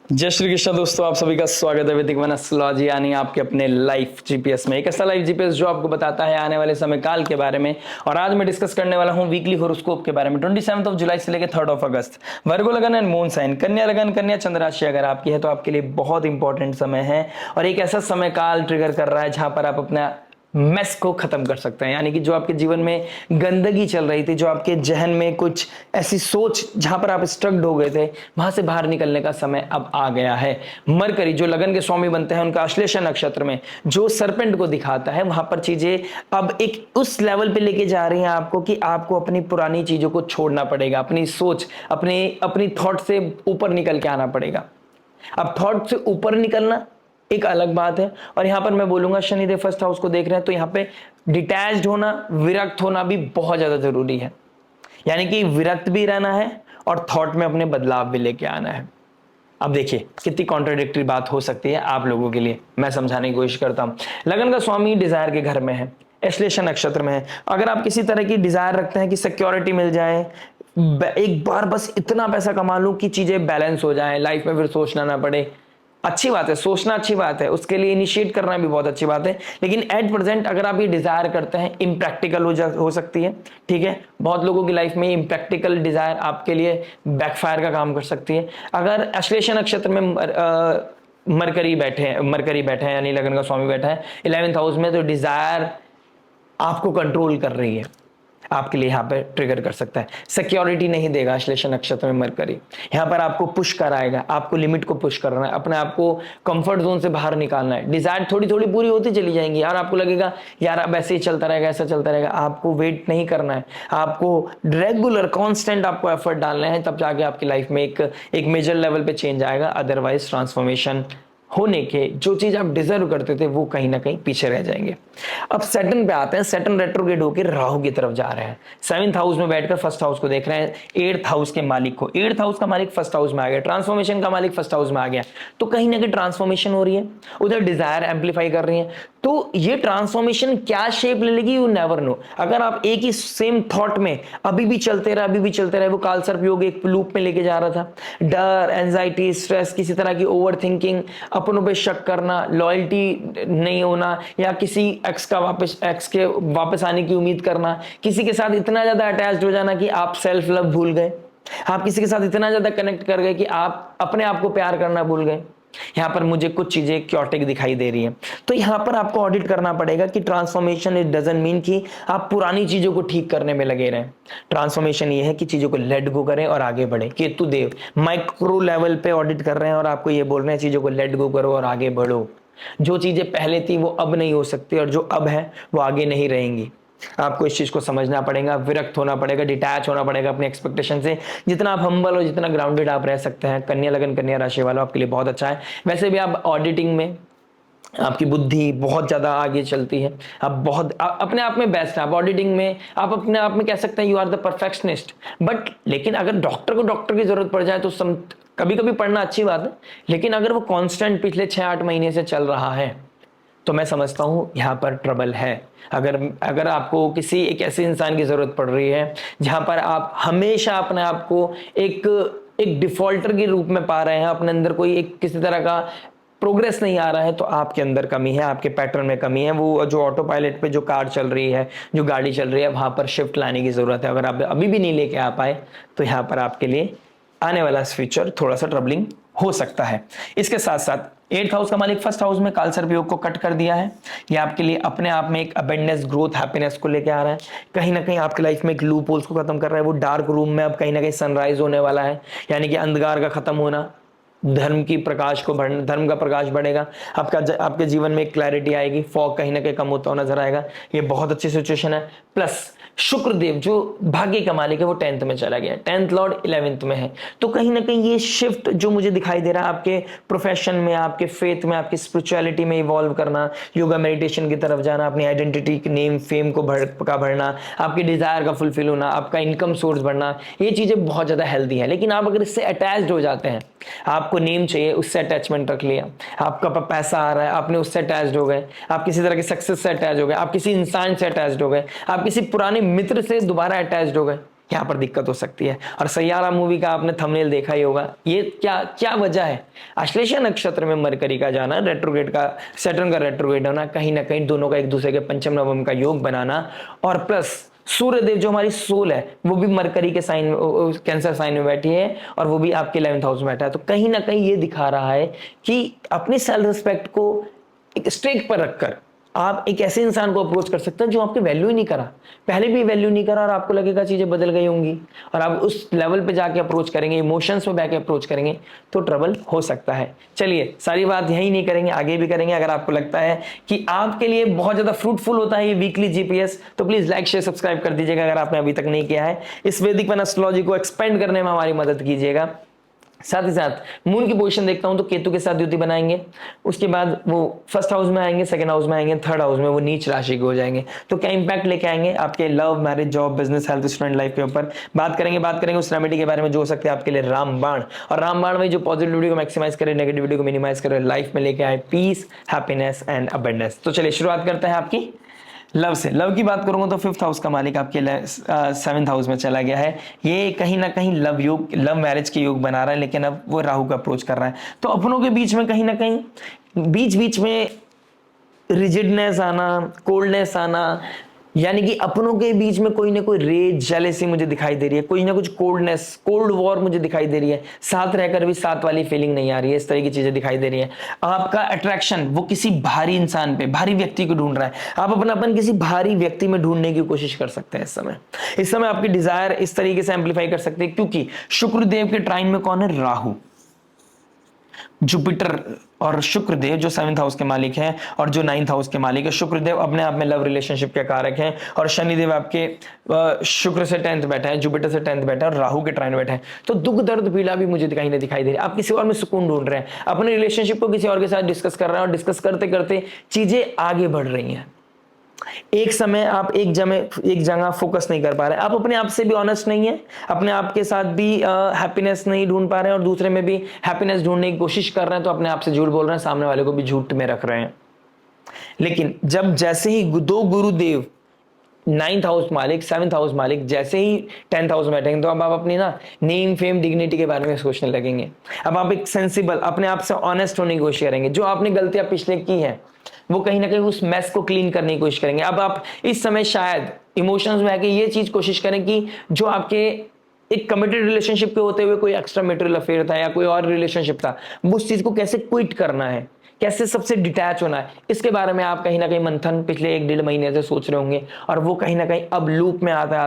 जय श्री कृष्ण दोस्तों, आप सभी का स्वागत है वैदिक वन एस्ट्रोलॉजी यानी आपके अपने लाइफ जीपीएस में। एक ऐसा लाइफ जीपीएस जो आपको बताता है आने वाले समय काल के बारे में। और आज मैं डिस्कस करने वाला हूं वीकली होरोस्कोप के बारे में 27 जुलाई से लेकर 3 अगस्त। वर्गो लगन एंड मून साइन, कन्या लगन, कन्या चंद्र राशि अगर आपकी है तो आपके लिए बहुत इंपॉर्टेंट समय है। और एक ऐसा समय काल ट्रिगर कर रहा है जहां पर आप अपना मेस को खत्म कर सकते हैं। यानी कि जो आपके जीवन में गंदगी चल रही थी, जो आपके जहन में कुछ ऐसी सोच जहां पर आप स्ट्रक्ड हो गए थे, वहां से बाहर निकलने का समय अब आ गया है। मरकरी जो लगन के स्वामी बनते हैं, उनका अश्लेषा नक्षत्र में जो सरपेंट को दिखाता है, वहां पर चीजें अब एक उस लेवल पे लेके जा रही हैं आपको कि आपको अपनी पुरानी चीजों को छोड़ना पड़ेगा, अपनी सोच, अपनी अपनी थॉट से ऊपर निकल के आना पड़ेगा। अब थॉट से ऊपर निकलना एक अलग बात है। और यहां पर मैं बोलूंगा शनिदेव फर्स्ट हाउस को देख रहे हैं तो यहां पे डिटैच्ड होना, विरक्त होना भी बहुत ज्यादा जरूरी है। यानी कि विरक्त भी रहना है और थॉट में अपने बदलाव भी लेके आना है। अब देखिए कितनी कॉन्ट्राडिक्टरी बात हो सकती है आप लोगों के लिए, मैं समझाने की कोशिश करता हूं। लगन का स्वामी डिजायर के घर में है, एश्लेषा नक्षत्र में है। अगर आप किसी तरह की डिजायर रखते हैं कि सिक्योरिटी मिल जाए, एक बार बस इतना पैसा कमा लूं कि चीजें बैलेंस हो जाए, लाइफ में फिर सोचना ना पड़े, अच्छी बात है, सोचना अच्छी बात है, उसके लिए इनिशिएट करना भी बहुत अच्छी बात है। लेकिन एट प्रेजेंट अगर आप ये डिजायर करते हैं, इम्प्रैक्टिकल हो सकती है। ठीक है, बहुत लोगों की लाइफ में इम्प्रैक्टिकल डिजायर आपके लिए बैकफायर का काम कर सकती है। अगर अश्लेषा नक्षत्र में मरकरी बैठे हैं यानी लगन का स्वामी बैठा है 11th हाउस में, तो डिजायर आपको कंट्रोल कर रही है, आपके लिए यहां पर ट्रिगर कर सकता है। सिक्योरिटी नहीं देगा अश्लेषा नक्षत्र में मरकरी, यहां पर आपको पुश कराएगा, आपको लिमिट को पुश करना है, अपने आप को कंफर्ट जोन से बाहर निकालना है। डिजायर थोड़ी थोड़ी पूरी होती चली जाएंगी यार, आपको लगेगा यार अब ऐसे ही चलता रहेगा, ऐसा चलता रहेगा। आपको वेट नहीं करना है, आपको रेगुलर कॉन्स्टेंट आपको एफर्ट डालना है, तब जाके आपकी लाइफ में एक मेजर लेवल पे चेंज आएगा। अदरवाइज ट्रांसफॉर्मेशन होने के जो चीज आप डिजर्व करते थे वो कहीं ना कहीं पीछे रह जाएंगे। अब सैटर्न पे आते हैं। सैटर्न रेट्रोग्रेड होकर राहु की तरफ जा रहे हैं, 7th हाउस में बैठकर फर्स्ट हाउस को देख रहे हैं, 8th हाउस के मालिक को। 8th हाउस का मालिक फर्स्ट हाउस में आ गया, ट्रांसफॉर्मेशन का मालिक फर्स्ट हाउस में आ गया, तो कहीं ना कहीं ट्रांसफॉर्मेशन हो रही है, उधर डिजायर एम्पलीफाई कर रही है। तो ये ट्रांसफॉर्मेशन क्या शेप ले लेगी, यू नेवर नो। अगर आप एक ही सेम थॉट में अभी भी चलते रहे, वो कालसर्प योग एक लूप में लेके जा रहा था। डर, एंजाइटी, स्ट्रेस, किसी तरह की ओवर थिंकिंग, अपनों पे शक करना, लॉयल्टी नहीं होना, या किसी एक्स के वापस आने की उम्मीद करना, किसी के साथ इतना ज्यादा अटैच्ड हो जाना कि आप सेल्फ लव भूल गए, आप किसी के साथ इतना ज्यादा कनेक्ट कर गए कि आप अपने आप को प्यार करना भूल गए। यहां पर मुझे कुछ चीजें क्योटिक दिखाई दे रही हैं, तो यहां पर आपको ऑडिट करना पड़ेगा कि ट्रांसफॉर्मेशन इट डजंट मीन कि आप पुरानी चीजों को ठीक करने में लगे रहें। ट्रांसफॉर्मेशन ये है कि चीजों को लेट गो करें और आगे बढ़े। केतु देव माइक्रो लेवल पे ऑडिट कर रहे हैं और आपको ये बोल रहे हैं चीजों को लेट गो करो और आगे बढ़ो। जो चीजें पहले थी वो अब नहीं हो सकती, और जो अब है वो आगे नहीं रहेंगी। आपको इस चीज को समझना पड़ेगा, विरक्त होना पड़ेगा, डिटैच होना पड़ेगा अपनी एक्सपेक्टेशन से। जितना आप हम्बल और जितना ग्राउंडेड आप रह सकते हैं, कन्या लगन कन्या राशि वालों, आपके लिए बहुत अच्छा है। वैसे भी आप ऑडिटिंग में आपकी बुद्धि बहुत ज्यादा आगे चलती है, आप बहुत अपने आप में बेस्ट है। आप ऑडिटिंग में आप अपने आप में कह सकते हैं you are the perfectionist. But लेकिन अगर डॉक्टर को डॉक्टर की जरूरत पड़ जाए तो कभी कभी पढ़ना अच्छी बात है, लेकिन अगर वो कांस्टेंट पिछले 6-8 महीने से चल रहा है तो मैं समझता हूं यहां पर ट्रबल है। अगर आपको किसी एक ऐसे इंसान की जरूरत पड़ रही है जहां पर आप हमेशा अपने आप को एक एक डिफॉल्टर के रूप में पा रहे हैं, अपने अंदर कोई एक किसी तरह का प्रोग्रेस नहीं आ रहा है, तो आपके अंदर कमी है, आपके पैटर्न में कमी है। वो जो ऑटो पायलट पे जो कार चल रही है, जो गाड़ी चल रही है, वहां पर शिफ्ट लाने की जरूरत है। अगर आप अभी भी नहीं लेके आ पाए तो यहां पर आपके लिए आने वाला फ्यूचर थोड़ा सा ट्रबलिंग हो सकता है। इसके साथ साथ 8th हाउस का मालिक फर्स्ट हाउस में कालसर्प योग को कट कर दिया है। ये आपके लिए अपने आप में एक अबेंडेंस, ग्रोथ, हैप्पीनेस को लेके आ रहा है। कहीं ना कहीं आपकी लाइफ में एक लूप होल्स को खत्म कर रहा है। वो डार्क रूम में अब कहीं ना कहीं सनराइज होने वाला है, यानी कि अंधकार का खत्म होना, धर्म की प्रकाश को बढ़ना, धर्म का प्रकाश बढ़ेगा। आपके जीवन में एक क्लैरिटी आएगी, फॉग कहीं ना कहीं कम होता हुआ नजर आएगा। ये बहुत अच्छी सिचुएशन है। प्लस शुक्रदेव जो भाग्य का मालिक है वो 10th में चला गया, 10th लॉर्ड 11th में है। तो कहीं ना कहीं ये शिफ्ट जो मुझे दिखाई दे रहा है, आपके प्रोफेशन में, आपके फेथ में, आपकी स्पिरिचुअलिटी में इवॉल्व करना, योगा मेडिटेशन की तरफ जाना, अपनी आइडेंटिटी, नेम, फेम को बढ़ना, आपकी डिजायर का फुलफिल होना, आपका इनकम सोर्स बढ़ना, ये चीजें बहुत ज्यादा हेल्दी है। लेकिन आप अगर इससे अटैच्ड हो जाते हैं, आपको नेम चाहिए, उससे अटैचमेंट रख लिया, आपका पैसा आ रहा है, आपने उससे अटैच्ड हो गए, आप किसी तरह के सक्सेस से अटैच हो गए, आप किसी इंसान से अटैच्ड हो गए, आप किसी पुराने मित्र से दोबारा अटैच्ड हो गए, यहाँ पर दिक्कत हो सकती है। और सैयारा मूवी का आपने थंबनेल देखा ही होगा, ये क्या क्या वजह है, आश्लेषा नक्षत्र में मरकरी का जाना, रेट्रोग्रेड का, सैटर्न का रेट्रोग्रेड होना, कहीं ना कहीं दोनों का एक दूसरे के पंचम नवम का योग बनाना, और प्लस सूर्य देव जो हमारी सोल है वो भी मरकरी के साइन, कैंसर साइन में बैठी है, और वो भी आपके 11th हाउस में बैठा है। तो कहीं ना कहीं ये दिखा रहा है कि अपनी सेल्फ रिस्पेक्ट को एक स्टेक पर रखकर आप एक ऐसे इंसान को अप्रोच कर सकते हैं जो आपकी वैल्यू ही नहीं करा, पहले भी वैल्यू नहीं करा, और आपको लगेगा चीजें बदल गई होंगी, और आप उस लेवल पे जाके अप्रोच करेंगे, इमोशंस में बैके अप्रोच करेंगे, तो ट्रबल हो सकता है। चलिए, सारी बात यही नहीं करेंगे, आगे भी करेंगे। अगर आपको लगता है कि आपके लिए बहुत ज्यादा फ्रूटफुल होता है ये वीकली जीपीएस, तो प्लीज लाइक शेयर सब्सक्राइब कर दीजिएगा अगर आपने अभी तक नहीं किया है। इस वैदिक वन एस्ट्रोलॉजी को एक्सपेंड करने में हमारी मदद कीजिएगा। साथ ही साथ मून की पोजीशन देखता हूं तो केतु के साथ युति बनाएंगे, उसके बाद वो फर्स्ट हाउस में आएंगे, सेकंड हाउस में आएंगे, थर्ड हाउस में वो नीच राशि के हो जाएंगे। तो क्या इंपैक्ट लेके आएंगे आपके love, marriage, job, business, health, student life के ऊपर बात करेंगे उस रेमेडी के बारे में जो हो सकते हैं आपके लिए रामबाण। और रामबाण में जो पॉजिटिविटी को मैक्सिमाइज करे, नेगेटिविटी को मिनिमाइज करे, लाइफ में लेके आए पीस, हैप्पीनेस एंड अबंडेंस। तो चलिए शुरुआत करते हैं आपकी लव से। लव की बात करूंगा तो 5th हाउस का मालिक आपके 7th हाउस में चला गया है। ये कहीं ना कहीं लव योग, लव मैरिज के योग बना रहा है, लेकिन अब वो राहु का अप्रोच कर रहा है। तो अपनों के बीच में कहीं ना कहीं बीच बीच में रिजिडनेस आना, कोल्डनेस आना, यानी कि अपनों के बीच में कोई ना कोई रेज, जेलेसी मुझे दिखाई दे रही है, कोई ना कुछ कोल्डनेस, कोल्ड वॉर मुझे दिखाई दे रही है, साथ रहकर भी साथ वाली फीलिंग नहीं आ रही है, इस तरह की चीजें दिखाई दे रही है। आपका अट्रैक्शन वो किसी भारी इंसान पे, भारी व्यक्ति को ढूंढ रहा है, आप अपनापन किसी भारी व्यक्ति में ढूंढने की कोशिश कर सकते हैं। इस समय आपकी डिजायर इस तरीके से एम्पलीफाई कर सकते हैं, क्योंकि शुक्रदेव के ट्राइन में कौन है? राहु, जुपिटर और शुक्रदेव जो 7th हाउस के मालिक हैं और जो 9th हाउस के मालिक है। शुक्रदेव अपने आप में लव रिलेशनशिप के कारक हैं, और शनिदेव आपके शुक्र से 10th बैठा है, जुपिटर से 10th बैठा है, और राहु के ट्राइन बैठा है। तो दुख दर्द पीड़ा भी मुझे कहीं ना दिखाई दे रही है। आप किसी और में सुकून ढूंढ रहे हैं, अपने रिलेशनशिप को किसी और के साथ डिस्कस कर रहे हैं, और डिस्कस करते करते चीजें आगे बढ़ रही हैं। एक समय आप एक जगह फोकस नहीं कर पा रहे, आप अपने आप से भी ऑनेस्ट नहीं है, अपने आप के साथ भी हैप्पीनेस नहीं ढूंढ पा रहे हैं, और दूसरे में भी हैप्पीनेस ढूंढने की कोशिश कर रहे हैं, तो अपने आप से झूठ बोल रहे हैं, सामने वाले को भी झूठ में रख रहे हैं। लेकिन जब जैसे ही दो गुरुदेव 9th हाउस मालिक, 7th हाउस मालिक जैसे ही 10th हाउस में बैठेंगे, तो अब आप अपनी ना नेम, फेम, डिग्निटी के बारे में सोचने लगेंगे। अब आप एक सेंसिबल, अपने आप से ऑनेस्ट होने की कोशिश करेंगे। जो आपने गलतियां पिछले की हैं वो कहीं ना कहीं उस मैस को क्लीन करने की कोशिश करेंगे। अब आप इस समय शायद इमोशंस में आके ये चीज कोशिश करें कि जो आपके एक कमिटेड रिलेशनशिप के होते हुए कोई एक्स्ट्रा मैरिटल अफेयर था या कोई और रिलेशनशिप था, उस चीज को कैसे क्विट करना है, कैसे सबसे डिटैच होना है, इसके बारे में आप कहीं ना कहीं मंथन पिछले 1-1.5 महीने से सोच रहे होंगे। और वो कहीं ना कहीं अब लूप में आता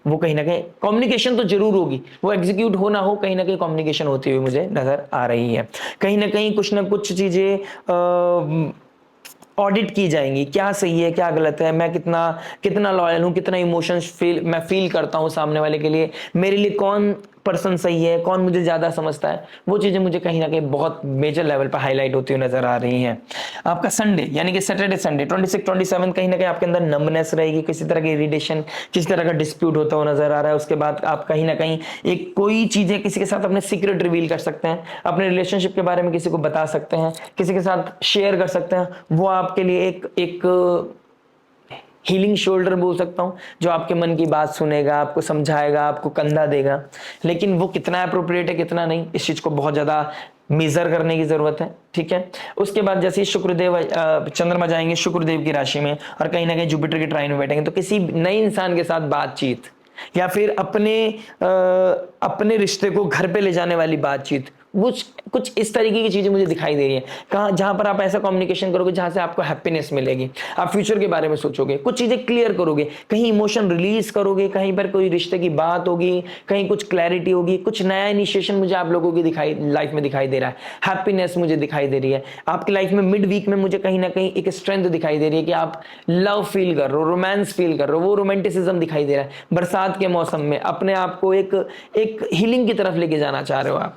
वो कहीं ना कहीं कम्युनिकेशन तो जरूर होगी, वो एग्जीक्यूट हो ना हो, कहीं ना कहीं कम्युनिकेशन होती हुई मुझे नजर आ रही है। कहीं ना कहीं कुछ ना कुछ चीजें ऑडिट की जाएंगी, क्या सही है क्या गलत है, मैं कितना लॉयल हूं, कितना इमोशंस मैं फील करता हूं सामने वाले के लिए, मेरे लिए कौन पर्सन सही है, कौन मुझे ज्यादा समझता है, वो चीजें मुझे कहीं ना कहीं बहुत मेजर लेवल पर हाईलाइट होती हुई नजर आ रही हैं। आपका संडे यानी कि सैटरडे संडे 26-27 कहीं ना कहीं आपके अंदर नंबनेस रहेगी, किसी तरह की इरिटेशन, किसी तरह का डिस्प्यूट होता हुआ नजर आ रहा है। उसके बाद आप कहीं ना कहीं एक कोई चीजें किसी के साथ अपने सीक्रेट रिवील कर सकते हैं, अपने रिलेशनशिप के बारे में किसी को बता सकते हैं, किसी के साथ शेयर कर सकते हैं। वो आपके लिए एक हीलिंग शोल्डर बोल सकता हूं, जो आपके मन की बात सुनेगा, आपको समझाएगा, आपको कंधा देगा। लेकिन वो कितना अप्रोप्रिएट है कितना नहीं, इस चीज को बहुत ज्यादा मेजर करने की जरूरत है। ठीक है, उसके बाद जैसे शुक्रदेव, चंद्रमा जाएंगे शुक्रदेव की राशि में, और कहीं ना कहीं जुपिटर के ट्राइन में बैठेंगे, तो किसी नए इंसान के साथ बातचीत या फिर अपने रिश्ते को घर पे ले जाने वाली बातचीत, कुछ इस तरीके की चीजें मुझे दिखाई दे रही है। कहां जहां पर आप ऐसा कम्युनिकेशन करोगे जहां से आपको हैप्पीनेस मिलेगी, आप फ्यूचर के बारे में सोचोगे, कुछ चीजें क्लियर करोगे, कहीं इमोशन रिलीज करोगे, कहीं पर कोई रिश्ते की बात होगी, कहीं कुछ क्लैरिटी होगी, कुछ नया इनिशिएशन मुझे आप लोगों की लाइफ में दिखाई दे रहा है, हैप्पीनेस मुझे दिखाई दे रही है। आपकी लाइफ में मिड वीक में मुझे कहीं ना कहीं एक स्ट्रेंथ दिखाई दे रही है कि आप लव फील कर रहे हो, रोमांस फील कर रहे हो, वो रोमांटिसिज्म दिखाई दे रहा है। बरसात के मौसम में अपने आप को एक हीलिंग की तरफ लेके जाना चाह रहे हो आप,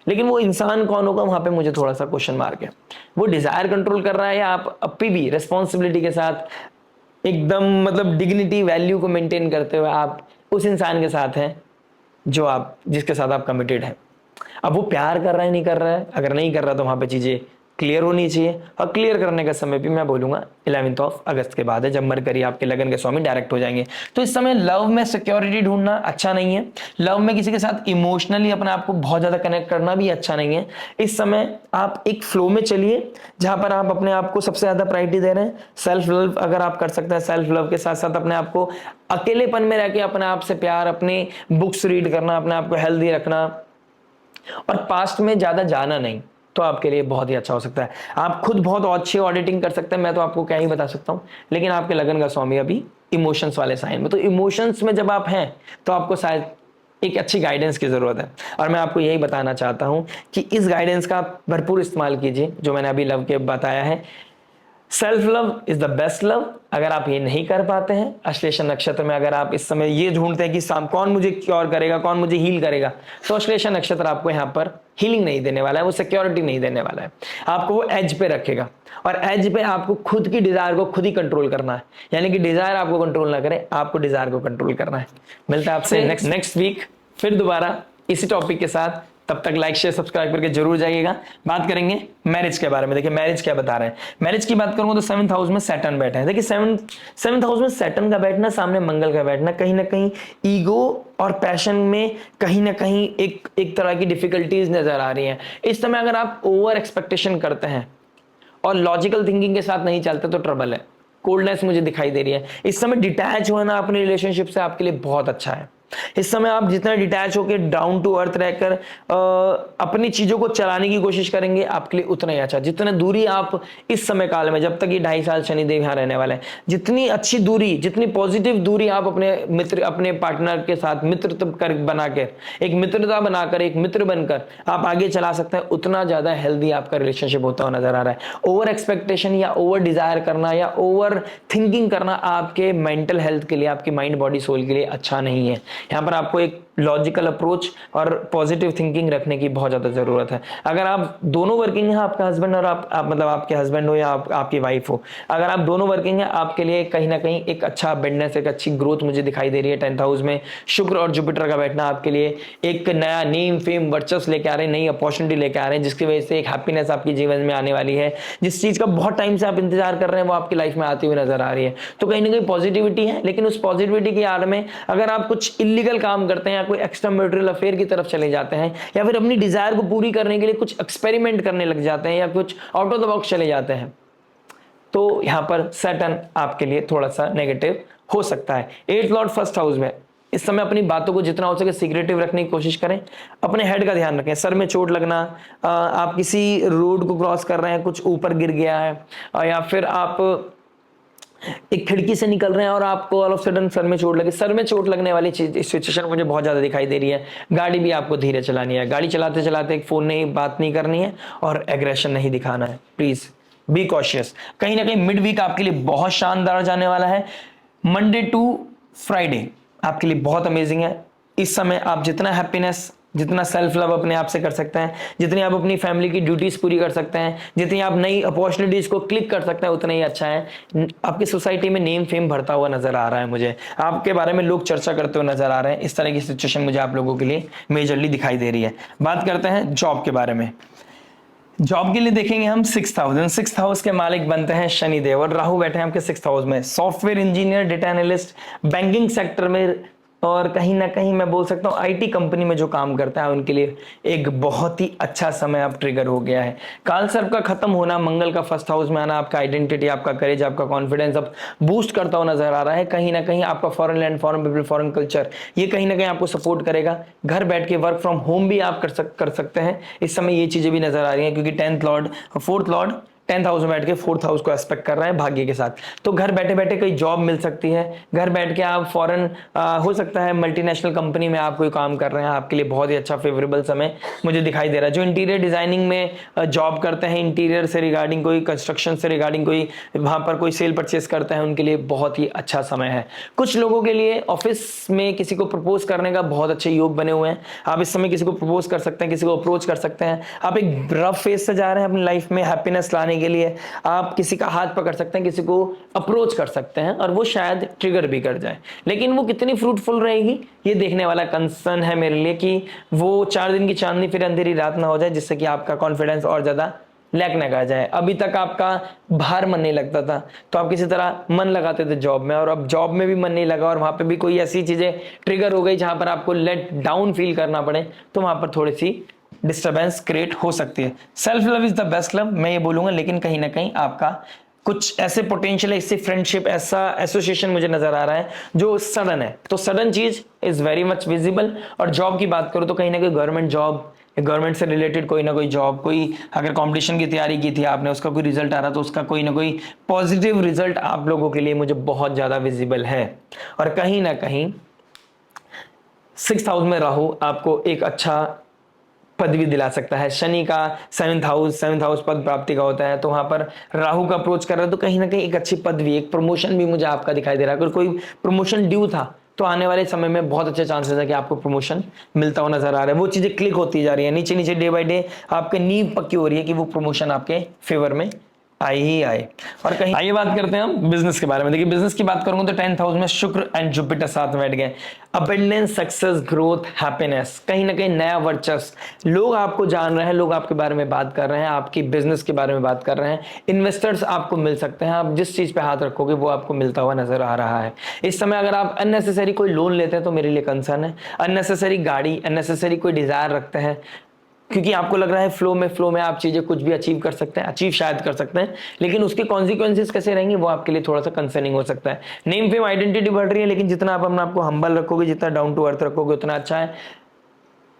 लेकिन वो इंसान कौन होगा वहां पे मुझे थोड़ा सा क्वेश्चन मार्क है। वो डिजायर कंट्रोल कर रहा है, या आप अभी भी रिस्पॉन्सिबिलिटी के साथ एकदम मतलब डिग्निटी, वैल्यू को मेंटेन करते हुए आप उस इंसान के साथ हैं जिसके साथ आप कमिटेड हैं। अब वो प्यार कर रहा है नहीं कर रहा है, अगर नहीं कर रहा तो वहां पे चीजें क्लियर होनी चाहिए, और क्लियर करने का समय भी मैं बोलूंगा 11 अगस्त के बाद है, जब मरकरी आपके लगन के स्वामी डायरेक्ट हो जाएंगे। तो इस समय लव में सिक्योरिटी ढूंढना अच्छा नहीं है, लव में किसी के साथ इमोशनली अपने आप को बहुत ज्यादा कनेक्ट करना भी अच्छा नहीं है। इस समय आप एक फ्लो में चलिए जहां पर आप अपने आप को सबसे ज्यादा प्रायोरिटी दे रहे हैं। सेल्फ लव अगर आप कर सकते हैं, सेल्फ लव के साथ साथ अपने आप को अकेलेपन में रह के अपने आप से प्यार, अपनी बुक्स रीड करना, अपने आप को हेल्दी रखना और पास्ट में ज्यादा जाना नहीं, तो आपके लिए बहुत ही अच्छा हो सकता है। आप खुद बहुत अच्छी ऑडिटिंग कर सकते हैं, मैं तो आपको क्या ही बता सकता हूं, लेकिन आपके लगन का स्वामी अभी इमोशंस वाले साइन में, तो इमोशंस में जब आप हैं तो आपको शायद एक अच्छी गाइडेंस की जरूरत है। और मैं आपको यही बताना चाहता हूं कि इस गाइडेंस का भरपूर इस्तेमाल कीजिए जो मैंने अभी लव के बताया है। Self love is the best love. अगर आप ये नहीं कर पाते हैं, अश्लेषा नक्षत्र में अगर आप इस समय ये ढूंढते हैं कि कौन मुझे क्योर करेगा, कौन मुझे हील करेगा, तो अश्लेषा नक्षत्र आपको यहाँ पर हीलिंग नहीं देने वाला है, वो सिक्योरिटी नहीं देने वाला है, आपको वो एज पे रखेगा। और एज पे आपको खुद की डिजायर को खुद ही कंट्रोल करना है, यानी कि डिजायर आपको कंट्रोल ना करे, आपको डिजायर को कंट्रोल करना है। मिलता है आपसे नेक्स्ट वीक फिर दोबारा इसी टॉपिक के साथ। तब तक लाइक शेयर सब्सक्राइब करके जरूर जाइएगा। बात करेंगे मैरिज के बारे में। देखिए मैरिज क्या बता रहे हैं, मैरिज की बात करूंगा तो 7th हाउस में सैटर्न बैठा है। देखिए 7th हाउस में सैटर्न का बैठना, सामने मंगल का बैठना, कहीं ना कहीं ईगो और पैशन में कहीं ना कहीं एक तरह की डिफिकल्टीज नजर आ रही हैं। इस समय अगर आप ओवर एक्सपेक्टेशन करते हैं और लॉजिकल थिंकिंग के साथ नहीं चलते तो ट्रबल है। कोल्डनेस मुझे दिखाई दे रही है। इस समय डिटैच होना अपने रिलेशनशिप से आपके लिए बहुत अच्छा है। इस समय आप जितना डिटैच होकर डाउन टू अर्थ रहकर अपनी चीजों को चलाने की कोशिश करेंगे, आपके लिए उतना ही अच्छा। जितने दूरी आप इस समय काल में, जब तक ये 2.5 साल शनिदेव यहाँ रहने वाले हैं, जितनी अच्छी दूरी, जितनी पॉजिटिव दूरी आप अपने मित्र, अपने पार्टनर के साथ मित्र कर बनाकर, एक मित्रता बनाकर, एक मित्र बनकर आप आगे चला सकते हैं, उतना ज्यादा हेल्दी आपका रिलेशनशिप होता हुआ नजर आ रहा है। ओवर एक्सपेक्टेशन या ओवर डिजायर करना या ओवर थिंकिंग करना आपके मेंटल हेल्थ के लिए, आपकी माइंड बॉडी सोल के लिए अच्छा नहीं है। यहाँ पर आपको एक लॉजिकल अप्रोच और पॉजिटिव थिंकिंग रखने की बहुत ज्यादा जरूरत है। अगर आप दोनों वर्किंग हैं, आपका हस्बैंड और आप मतलब आपके हस्बैंड हो या आपकी वाइफ हो, अगर आप दोनों वर्किंग हैं, आपके लिए कहीं ना कहीं एक अच्छा बिजनेस, एक अच्छी ग्रोथ मुझे दिखाई दे रही है। 10th हाउस में शुक्र और जुपिटर का बैठना आपके लिए एक नया नेम फेम वर्चस्व लेके आ रहे हैं, नई अपॉर्चुनिटी लेके आ रहे हैं, जिसकी वजह से एक हैप्पीनेस आपकी जीवन में आने वाली है। जिस चीज का बहुत टाइम से आप इंतजार कर रहे हैं वो आपकी लाइफ में आती हुई नजर आ रही है। तो कहीं ना कहीं पॉजिटिविटी है, लेकिन उस पॉजिटिविटी की आड़ में अगर आप कुछ इलीगल काम करते हैं या कोई एक्स्ट्रा मैरिटल अफेयर की तरफ चले जाते हैं या फिर अपनी डिजायर को पूरी करने के लिए कुछ एक्सपेरिमेंट करने लग जाते हैं या कुछ आउट ऑफ द बॉक्स चले जाते हैं, तो यहां पर सैटर्न आपके लिए थोड़ा सा नेगेटिव हो सकता है। 8th लॉर्ड 1st हाउस में, इस समय अपनी बातों को जितना हो सके सीक्रेटिव रखने की कोशिश करें। अपने हेड का ध्यान रखें, सर में चोट लगना, आप किसी रोड को क्रॉस कर रहे हैं, कुछ ऊपर गिर गया है, या फिर आप एक खिड़की से निकल रहे हैं और आपको ऑल ऑफ सडन सर में चोट लगे। सर में चोट लगने वाली चीज सिचुएशन मुझे बहुत ज्यादा दिखाई दे रही है। गाड़ी भी आपको धीरे चलानी है, गाड़ी चलाते चलाते एक फोन नहीं, बात नहीं करनी है और एग्रेशन नहीं दिखाना है। Please be cautious. कहीं ना कहीं मिड वीक आपके लिए बहुत शानदार जाने वाला है। मंडे टू फ्राइडे आपके लिए बहुत अमेजिंग है। इस समय आप जितना हैप्पीनेस, जितना सेल्फ लव अपने आप से कर सकते हैं, जितनी आप अपनी फैमिली की ड्यूटीज पूरी कर सकते हैं, जितनी आप नई अपॉर्चुनिटीज को क्लिक कर सकते हैं, उतना ही अच्छा है। आपकी सोसाइटी में नेम फेम बढ़ता हुआ नजर आ रहा है, मुझे आपके बारे में लोग चर्चा करते हुए नजर आ रहे हैं। इस तरह की सिचुएशन मुझे आप लोगों के लिए मेजरली दिखाई दे रही है। बात करते हैं जॉब के बारे में। जॉब के लिए देखेंगे हम 6th हाउस। 6th हाउस के मालिक बनते हैं शनिदेव और राहु बैठे हैं आपके 6th हाउस में। Software engineer, data analyst, banking sector में और कहीं ना कहीं मैं बोल सकता हूँ आईटी कंपनी में जो काम करता है उनके लिए एक बहुत ही अच्छा समय अब ट्रिगर हो गया है। काल सर्प का खत्म होना, मंगल का 1st हाउस में आना आपका आइडेंटिटी, आपका करेज, आपका कॉन्फिडेंस अब बूस्ट करता हुआ नजर आ रहा है। कहीं ना कहीं आपका foreign land, foreign people, foreign culture, ये कहीं ना कहीं आपको सपोर्ट करेगा। घर बैठ के वर्क फ्रॉम होम भी आप कर सकते हैं। इस समय ये चीजें भी नजर आ रही हैं क्योंकि 10th Lord, 4th Lord 10th house में बैठ के 4th हाउस को एस्पेक्ट कर रहा है भाग्य के साथ। तो घर बैठे बैठे कोई जॉब मिल सकती है। घर बैठ के आप फॉरेन हो सकता है मल्टीनेशनल कंपनी में आप कोई काम कर रहे हैं, आपके लिए बहुत ही अच्छा फेवरेबल समय मुझे दिखाई दे रहा है। जो इंटीरियर डिजाइनिंग में जॉब करते हैं, इंटीरियर से रिगार्डिंग, कोई कंस्ट्रक्शन से रिगार्डिंग, कोई वहां पर कोई सेल परचेस करते हैं, उनके लिए बहुत ही अच्छा समय है। कुछ लोगों के लिए ऑफिस में किसी को प्रपोज करने का बहुत अच्छे योग बने हुए हैं। आप इस समय किसी को प्रपोज कर सकते हैं, किसी को अप्रोच कर सकते हैं। आप एक रफ फेज से जा रहे हैं अपनी लाइफ में हैप्पीनेस लाने के लिए, आप किसी का हाथ पकड़ सकते हैं, किसी को अप्रोच कर सकते हैं और वो शायद ट्रिगर भी कर जाए। लेकिन वो कितनी फ्रूटफुल रहेगी ये देखने वाला कंसर्न है मेरे लिए कि वो 4 दिन की चांदनी फिर अंधेरी रात ना हो जाए, जिससे कि आपका कॉन्फिडेंस और ज्यादा लैक ना कहा जाए। अभी तक आपका बाहर मन नहीं लगता था तो आप किसी तरह मन लगाते थे जॉब में, और अब जॉब में भी मन नहीं लगा और वहां पे भी कोई ऐसी चीजें ट्रिगर हो गई जहां पर आपको लेट डाउन फील करना पड़े, तो वहां पर थोड़ी सी डिस्टर्बेंस क्रिएट हो सकती है। Self love is the best love, मैं ये बोलूंगा, लेकिन कहीं ना कहीं आपका कुछ ऐसे पोटेंशियल, ऐसी फ्रेंडशिप, ऐसा एसोसिएशन मुझे नजर आ रहा है जो सडन है, तो सडन चीज इज वेरी मच विजिबल। और जॉब की बात करूं तो कहीं ना कहीं गवर्नमेंट जॉब, गवर्नमेंट से रिलेटेड कोई ना कोई जॉब, कोई अगर कंपटीशन की तैयारी की थी आपने, उसका कोई रिजल्ट आ रहा तो उसका कोई ना कोई पॉजिटिव रिजल्ट आप लोगों के लिए मुझे बहुत ज्यादा विजिबल है। और कहीं ना कहीं 6th हाउस में राहु आपको एक अच्छा पदवी दिला सकता है। शनि का 7th हाउस पद प्राप्ति का होता है, तो वहां पर राहु का अप्रोच कर रहा है तो कहीं ना कहीं एक अच्छी पदवी, एक प्रमोशन भी मुझे आपका दिखाई दे रहा है। अगर कोई प्रमोशन ड्यू था तो आने वाले समय में बहुत अच्छे चांसेस है कि आपको प्रमोशन मिलता हुआ नजर आ रहा है। वो चीजें क्लिक होती जा रही है, नीचे नीचे डे बाय डे आपके नींव पक्की हो रही है कि वो प्रमोशन आपके फेवर में आई ही आए। और कहीं आइए बात करते हैं हम बिजनेस के बारे में। देखिए बिजनेस की बात करूंगा तो 10th हाउस में शुक्र एंड जुपिटर साथ में बैठ गए। अबंडेंस, सक्सेस, ग्रोथ, हैप्पीनेस, कहीं ना कहीं नया वर्चस्व, लोग आपको जान रहे हैं, लोग आपके बारे में बात कर रहे हैं, आपकी बिजनेस के बारे में बात कर रहे हैं, इन्वेस्टर्स आपको मिल सकते हैं, आप जिस चीज पे हाथ रखोगे वो आपको मिलता हुआ नजर आ रहा है। इस समय अगर आप अननेसेसरी कोई लोन लेते हैं तो मेरे लिए कंसर्न है। अननेसेसरी गाड़ी, अननेसेसरी कोई डिजायर रखते हैं क्योंकि आपको लग रहा है फ्लो में आप चीजें कुछ भी अचीव कर सकते हैं, अचीव शायद कर सकते हैं, लेकिन उसके कॉन्सिक्वेंसेस कैसे रहेंगे वो आपके लिए थोड़ा सा कंसर्निंग हो सकता है। नेम फेम आइडेंटिटी बढ़ रही है, लेकिन जितना आप अपने आपको हम्बल रखोगे, जितना डाउन टू अर्थ रखोगे उतना अच्छा है।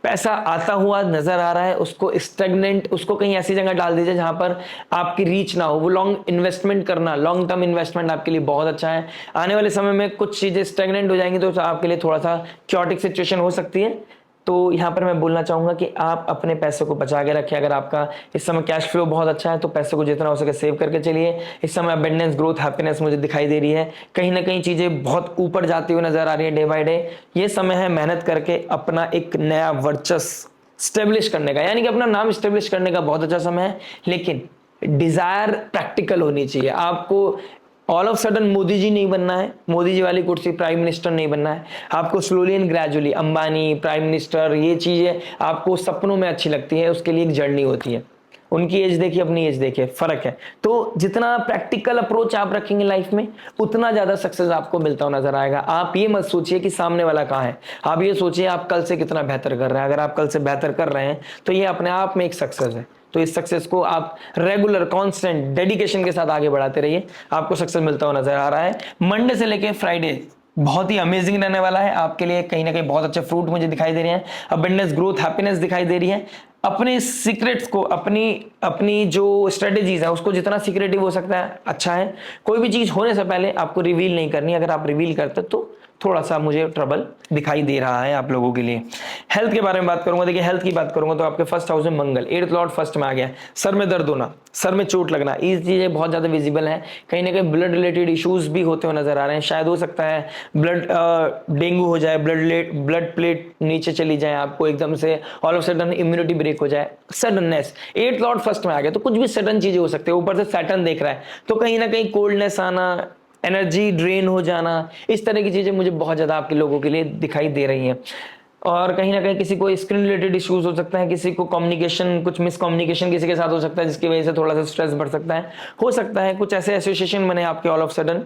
पैसा आता हुआ नजर आ रहा है, उसको स्टेगनेंट, उसको कहीं ऐसी जगह डाल दीजिए जहां पर आपकी रीच ना हो। वो लॉन्ग इन्वेस्टमेंट करना, लॉन्ग टर्म इन्वेस्टमेंट आपके लिए बहुत अच्छा है। आने वाले समय में कुछ चीजें स्टेगनेंट हो जाएंगी तो आपके लिए थोड़ा सा क्योटिक सिचुएशन हो सकती है। तो यहां पर मैं बोलना चाहूंगा कि आप अपने पैसे को बचा के रखिए। अगर आपका इस समय कैश फ्लो बहुत अच्छा है तो पैसे को जितना हो सके सेव करके चलिए। इस समय अबंडेंस, ग्रोथ, हैप्पीनेस मुझे दिखाई दे रही है। कहीं ना कहीं चीजें बहुत ऊपर जाती हुई नजर आ रही है डे बाय डे। ये समय है मेहनत करके अपना एक नया वर्चस्व स्टेब्लिश करने का, यानी कि अपना नाम स्टेब्लिश करने का बहुत अच्छा समय है। लेकिन डिजायर प्रैक्टिकल होनी चाहिए। आपको all of sudden Modi ji नहीं बनना है, मोदी जी वाली कुर्सी प्राइम मिनिस्टर नहीं बनना है। आपको slowly and gradually Ambani, prime minister, ये चीजें आपको सपनों में अच्छी लगती है, उसके लिए एक जर्नी होती है। उनकी एज देखिए, अपनी एज देखिए, फर्क है। तो जितना प्रैक्टिकल अप्रोच आप रखेंगे लाइफ में उतना ज्यादा सक्सेस आपको मिलता हुआ नजर आएगा। आप ये मत सोचिए कि सामने वाला कहाँ है, आप ये सोचिए आप कल से कितना बेहतर कर रहे हैं। अगर आप कल से बेहतर कर रहे हैं तो ये अपने आप में एक सक्सेस है। तो इस सक्सेस को आप रेगुलर, कांस्टेंट डेडिकेशन के साथ आगे बढ़ाते रहिए, आपको सक्सेस मिलता हुआ नजर आ रहा है। मंडे से लेके फ्राइडे बहुत ही अमेजिंग रहने वाला है आपके लिए। कहीं ना कहीं बहुत अच्छे फ्रूट मुझे दिखाई दे रहे हैं। अबंडेंस, ग्रोथ, हैप्पीनेस दिखाई दे रही है। अपने सीक्रेट्स को, अपनी अपनी जो स्ट्रेटेजीज है उसको जितना सीक्रेटिव हो सकता है अच्छा है। कोई भी चीज होने से पहले आपको रिवील नहीं करनी। अगर आप रिवील करते तो थोड़ा सा मुझे ट्रबल दिखाई दे रहा है आप लोगों के लिए। हेल्थ के बारे में बात करूंगा। देखिए हेल्थ की बात करूंगा तो आपके 1st हाउस में मंगल, 8th लॉर्ड 1st में आ गया। सर में दर्द होना, सर में चोट लगना, ये चीजें बहुत ज्यादा विजिबल है। कहीं ना कहीं ब्लड रिलेटेड इश्यूज भी होते हुए नजर आ रहे हैं। शायद हो सकता है ब्लड डेंगू हो जाए, ब्लड प्लेट नीचे चली जाए, आपको एकदम से all of sudden immunity break हो जाए, सडननेस। 8th लॉर्ड 1st में आ गया तो कुछ भी सडन चीजें हो सकती है। ऊपर से सैटर्न देख रहा है तो कहीं ना कहीं कोल्डनेस आना, एनर्जी ड्रेन हो जाना, इस तरह की चीजें मुझे बहुत ज्यादा आपके लोगों के लिए दिखाई दे रही हैं। और कहीं ना कहीं किसी को स्क्रीन रिलेटेड इश्यूज हो सकता है, किसी को कम्युनिकेशन, कुछ मिसकम्युनिकेशन किसी के साथ हो सकता है जिसकी वजह से थोड़ा सा स्ट्रेस बढ़ सकता है। हो सकता है कुछ ऐसे एसोसिएशन बने आपके ऑल ऑफ सडन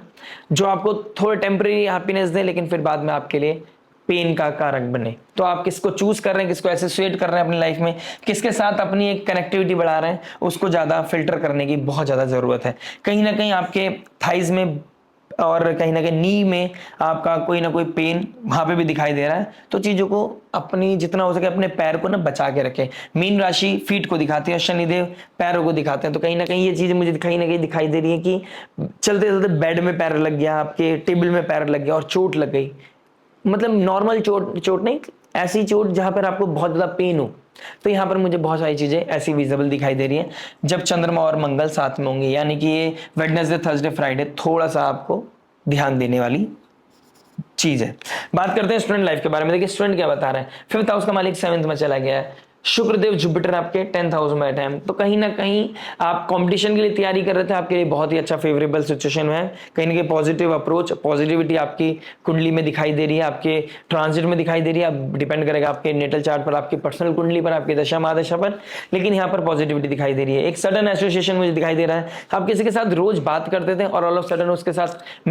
जो आपको थोड़ा टेम्परेरी हैप्पीनेस दे लेकिन फिर बाद में आपके लिए पेन का कारक बने। तो आप किसको चूज कर रहे हैं, किसको एसोसिएट कर रहे हैं अपनी लाइफ में, किसके साथ अपनी एक कनेक्टिविटी बढ़ा रहे हैं, उसको ज्यादा फिल्टर करने की बहुत ज्यादा जरूरत है। कहीं ना कहीं आपके थाइज में और कहीं ना कहीं नी में आपका कोई ना कोई पेन वहां पे भी दिखाई दे रहा है। तो चीजों को अपनी जितना हो सके अपने पैर को ना बचा के रखें। मीन राशि फीट को दिखाती है, शनिदेव पैरों को दिखाते हैं। तो कहीं ना कहीं ये चीजें मुझे कहीं ना कहीं दिखाई दे रही है कि चलते चलते बेड में पैर लग गया, आपके टेबल में पैर लग गया और चोट लग गई। मतलब नॉर्मल चोट नहीं, ऐसी चोट जहां पर आपको बहुत ज्यादा पेन हो। तो यहां पर मुझे बहुत सारी चीजें ऐसी विजिबल दिखाई दे रही है जब चंद्रमा और मंगल साथ में होंगे, यानी कि ये वेडनेसडे, थर्सडे, फ्राइडे थोड़ा सा आपको ध्यान देने वाली चीज है। बात करते हैं स्टूडेंट लाइफ के बारे में। देखिए स्टूडेंट क्या बता रहे हैं, 5th हाउस का मालिक 7th में चला गया है। शुक्रदेव जुपिटर आपके 10th हाउस में बैठे हैं, तो कहीं ना कहीं आप कंपटीशन के लिए तैयारी कर रहे थे, आपके लिए बहुत ही अच्छा फेवरेबल सिचुएशन है। कहीं ना कहीं पॉजिटिव अप्रोच, पॉजिटिविटी आपकी कुंडली में दिखाई दे रही है, आपके ट्रांजिट में दिखाई दे रही है। अब डिपेंड करेगा आपके नेटल चार्ट पर, आपकी पर्सनल कुंडली पर, आपकी दशा महादशा पर, लेकिन यहाँ पर पॉजिटिविटी दिखाई दे रही है। एक सडन एसोसिएशन मुझे दिखाई दे रहा है। आप किसी के साथ रोज बात करते थे और ऑल ऑफ सडन उसके साथ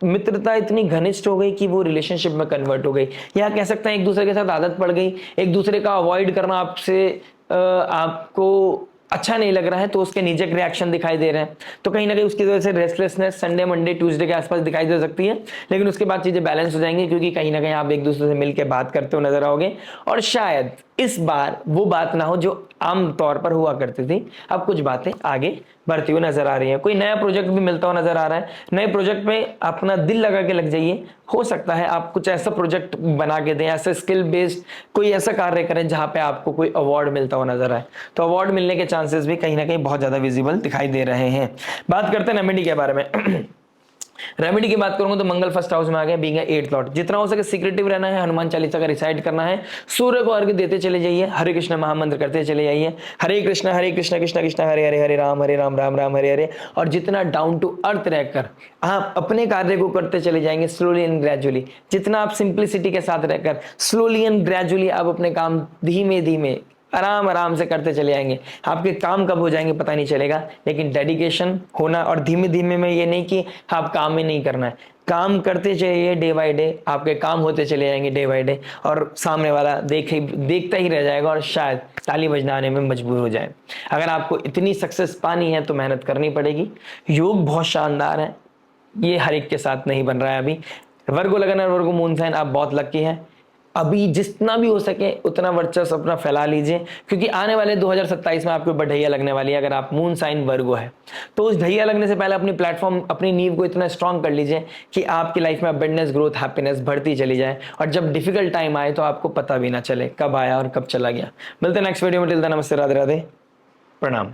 मित्रता इतनी घनिष्ठ हो गई कि वो रिलेशनशिप में कन्वर्ट हो गई, या कह सकते हैं एक दूसरे के साथ आदत पड़ गई, एक दूसरे का अवॉइड करना आपसे आपको अच्छा नहीं लग रहा है, तो उसके नीजक रिएक्शन दिखाई दे रहे हैं। तो कहीं ना कहीं उसकी वजह से रेस्टलेसनेस संडे मंडे ट्यूसडे के आसपास दिखाई दे सकती है, लेकिन उसके बाद चीजें बैलेंस हो जाएंगी, क्योंकि कहीं ना कहीं आप एक दूसरे से मिलकर बात करते हो नजर आओगे। और शायद इस बार वो बात ना हो जो आम तौर पर हुआ करती थी, अब कुछ बातें आगे बढ़ती हुई नजर आ रही है। कोई नया प्रोजेक्ट भी मिलता हुआ नजर आ रहा है, नए प्रोजेक्ट में अपना दिल लगा के लग जाइए। हो सकता है आप कुछ ऐसा प्रोजेक्ट बना के दें, ऐसा स्किल बेस्ड कोई ऐसा कार्य करें जहां पे आपको कोई अवार्ड मिलता हुआ नजर आए, तो अवार्ड मिलने के चांसेस भी कहीं ना कहीं बहुत ज्यादा विजिबल दिखाई दे रहे हैं। बात करते हैं रेमेडी के बारे में। रेमेडी की बात करूंगा तो मंगल फर्स्ट हाउस में आ गया, बीइंग 8th लॉर्ड। जितना हो सके सीक्रेटिव रहना है, हनुमान चालीसा का रिसाइड करना है, सूर्य को अर्घ्य देते चले जाइए, हरे कृष्ण महामंत्र करते चले जाइए, हरे कृष्ण कृष्ण कृष्ण हरे हरे, हरे राम राम राम हरे हरे। और जितना डाउन टू अर्थ रहकर आप अपने कार्य को करते चले जाएंगे, स्लोली एंड ग्रेजुअली, जितना आप सिंप्लिसिटी के साथ रहकर स्लोली एंड ग्रेजुअली आप अपने काम धीमे धीमे आराम आराम से करते चले आएंगे, आपके काम कब हो जाएंगे पता नहीं चलेगा। लेकिन डेडिकेशन होना, और धीमे धीमे में ये नहीं कि आप काम में नहीं करना है, काम करते चलिए, डे बाय डे आपके काम होते चले जाएंगे डे बाय डे, और सामने वाला देखता ही रह जाएगा और शायद ताली बजाने में मजबूर हो जाए। अगर आपको इतनी सक्सेस पानी है तो मेहनत करनी पड़ेगी। योग बहुत शानदार है, ये हर एक के साथ नहीं बन रहा है अभी। वर्गो लगन और वर्गो मून साइन, आप बहुत लकी हैं। अभी जितना भी हो सके उतना वर्चस्व अपना फैला लीजिए, क्योंकि आने वाले 2027 में आपको बढ़ैया लगने वाली है। अगर आप मून साइन वर्गो है तो उस ढैया लगने से पहले अपनी प्लेटफॉर्म, अपनी नींव को इतना स्ट्रांग कर लीजिए कि आपकी लाइफ में अबंडेंस, ग्रोथ, हैप्पीनेस बढ़ती चली जाए, और जब डिफिकल्ट टाइम आए तो आपको पता भी ना चले कब आया और कब चला गया। मिलते हैं नेक्स्ट वीडियो में। टिल देन नमस्ते, राधे राधे, प्रणाम।